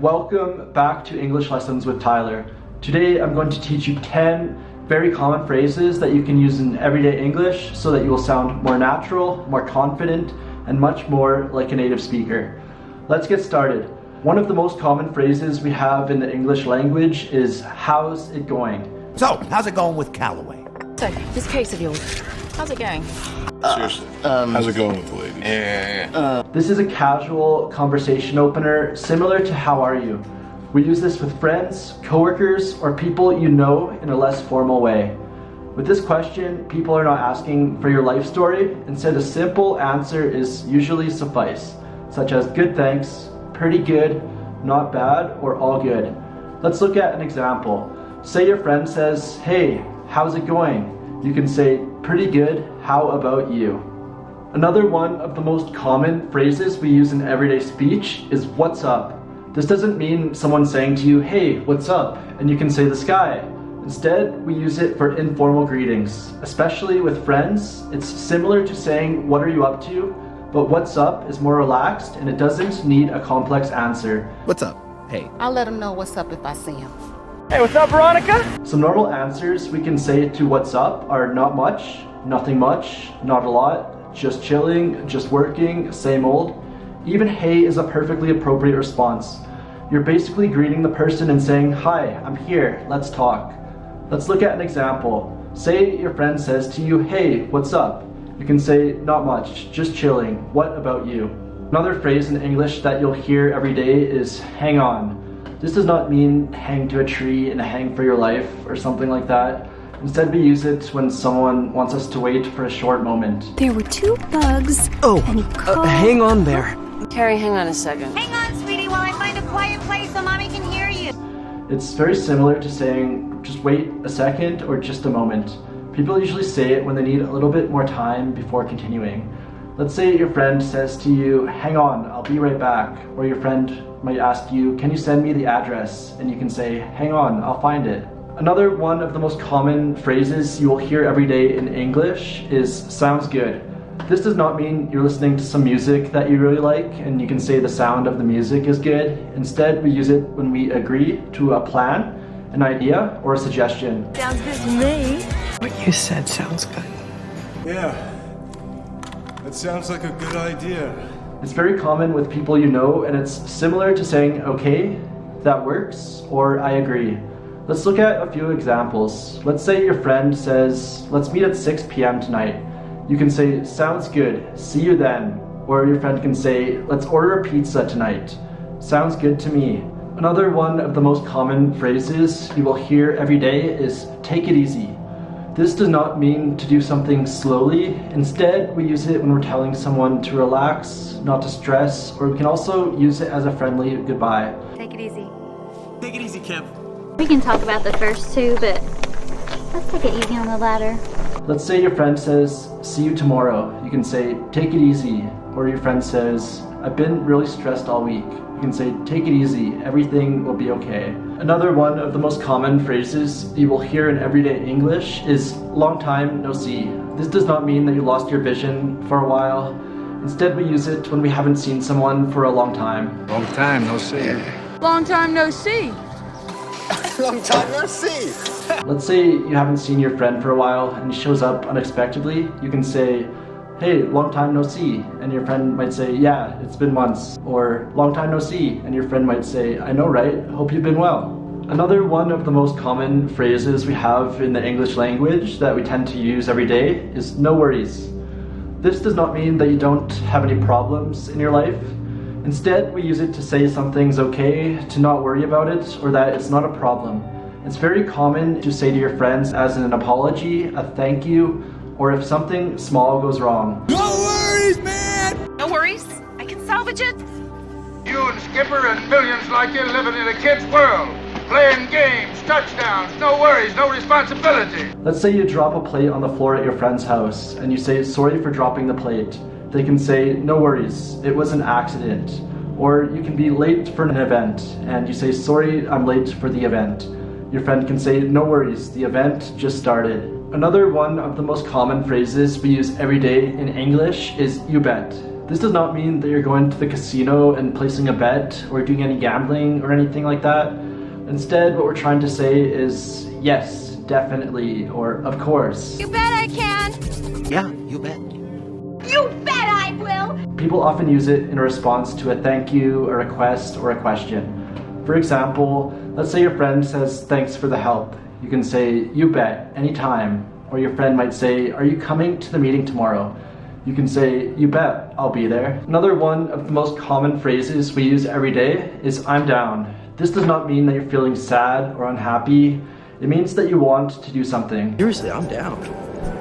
Welcome back to English Lessons with Tyler. Today I'm going to teach you 10 very common phrases that you can use in everyday English so that you will sound more natural, more confident, and much more like a native speaker. Let's get started. One of the most common phrases we have in the English language is, how's it going? So, how's it going with Callaway? So, this case of yours, how's it going? Seriously, how's it going with the ladies? Yeah. This is a casual conversation opener similar to how are you. We use this with friends, coworkers, or people you know in a less formal way. With this question, people are not asking for your life story. Instead, a simple answer is usually suffice, such as good thanks, pretty good, not bad, or all good. Let's look at an example. Say your friend says, hey, how's it going? You can say, pretty good, how about you? Another one of the most common phrases we use in everyday speech is what's up. This doesn't mean someone saying to you, hey, what's up? And you can say the sky. Instead, we use it for informal greetings. Especially with friends, it's similar to saying, what are you up to? But what's up is more relaxed and it doesn't need a complex answer. What's up? Hey. I'll let him know what's up if I see him. Hey, what's up, Veronica? Some normal answers we can say to what's up are not much, nothing much, not a lot, just chilling, just working, same old. Even hey is a perfectly appropriate response. You're basically greeting the person and saying, hi, I'm here, let's talk. Let's look at an example. Say your friend says to you, hey, what's up? You can say, not much, just chilling, what about you? Another phrase in English that you'll hear every day is hang on. This does not mean hang to a tree and hang for your life or something like that. Instead, we use it when someone wants us to wait for a short moment. There were two bugs. And he called... Hang on there. Carrie, hang on a second. Hang on, sweetie, while I find a quiet place so mommy can hear you. It's very similar to saying just wait a second or just a moment. People usually say it when they need a little bit more time before continuing. Let's say your friend says to you, hang on, I'll be right back. Or your friend might ask you, can you send me the address? And you can say, hang on, I'll find it. Another one of the most common phrases you will hear every day in English is sounds good. This does not mean you're listening to some music that you really like and you can say the sound of the music is good. Instead, we use it when we agree to a plan, an idea, or a suggestion. Sounds good to me. What you said sounds good. Yeah. That sounds like a good idea. It's very common with people you know, and it's similar to saying, okay, that works, or I agree. Let's look at a few examples. Let's say your friend says, let's meet at 6 p.m. tonight. You can say, sounds good, see you then. Or your friend can say, let's order a pizza tonight. Sounds good to me. Another one of the most common phrases you will hear every day is take it easy. This does not mean to do something slowly. Instead, we use it when we're telling someone to relax, not to stress, or we can also use it as a friendly goodbye. Take it easy. Take it easy, Kim. We can talk about the first two, but let's take it easy on the latter. Let's say your friend says, see you tomorrow. You can say, take it easy. Or your friend says, I've been really stressed all week. You can say, take it easy, everything will be okay. Another one of the most common phrases you will hear in everyday English is long time no see. This does not mean that you lost your vision for a while. Instead, we use it when we haven't seen someone for a long time. Long time no see. Long time no see. Long time no see. Let's say you haven't seen your friend for a while and he shows up unexpectedly. You can say, hey, long time no see. And your friend might say, yeah, it's been months. Or long time no see. And your friend might say, I know, right? Hope you've been well. Another one of the most common phrases we have in the English language that we tend to use every day is no worries. This does not mean that you don't have any problems in your life. Instead, we use it to say something's okay, to not worry about it, or that it's not a problem. It's very common to say to your friends as an apology, a thank you, or if something small goes wrong. No worries, man! No worries, I can salvage it. You and Skipper and millions like you living in a kid's world. Playing games, touchdowns, no worries, no responsibility. Let's say you drop a plate on the floor at your friend's house and you say sorry for dropping the plate. They can say no worries, it was an accident. Or you can be late for an event and you say sorry, I'm late for the event. Your friend can say no worries, the event just started. Another one of the most common phrases we use every day in English is you bet. This does not mean that you're going to the casino and placing a bet or doing any gambling or anything like that. Instead, what we're trying to say is yes, definitely, or of course. You bet I can. Yeah, you bet. You bet I will. People often use it in response to a thank you, a request, or a question. For example, let's say your friend says thanks for the help. You can say, you bet, anytime. Or your friend might say, are you coming to the meeting tomorrow? You can say, you bet, I'll be there. Another one of the most common phrases we use every day is I'm down. This does not mean that you're feeling sad or unhappy. It means that you want to do something. Seriously, I'm down.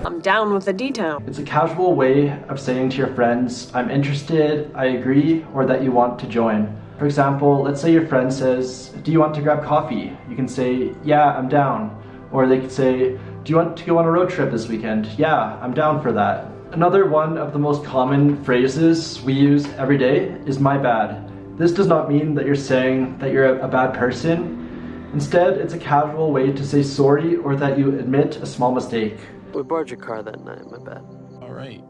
I'm down with the D-Town. It's a casual way of saying to your friends, I'm interested, I agree, or that you want to join. For example, let's say your friend says, do you want to grab coffee? You can say, yeah, I'm down. Or they could say, do you want to go on a road trip this weekend? Yeah, I'm down for that. Another one of the most common phrases we use every day is my bad. This does not mean that you're saying that you're a bad person. Instead, it's a casual way to say sorry or that you admit a small mistake. We borrowed your car that night, my bad. All right.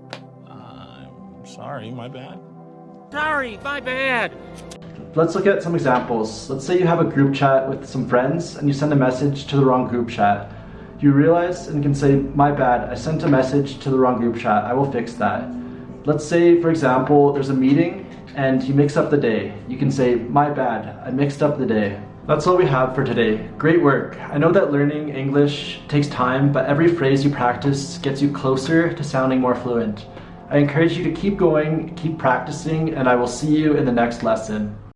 I'm sorry, my bad. Sorry, my bad. Let's look at some examples. Let's say you have a group chat with some friends and you send a message to the wrong group chat. You realize and can say, my bad, I sent a message to the wrong group chat, I will fix that. Let's say, for example, there's a meeting and you mix up the day. You can say, my bad, I mixed up the day. That's all we have for today. Great work. I know that learning English takes time, but every phrase you practice gets you closer to sounding more fluent. I encourage you to keep going, keep practicing, and I will see you in the next lesson.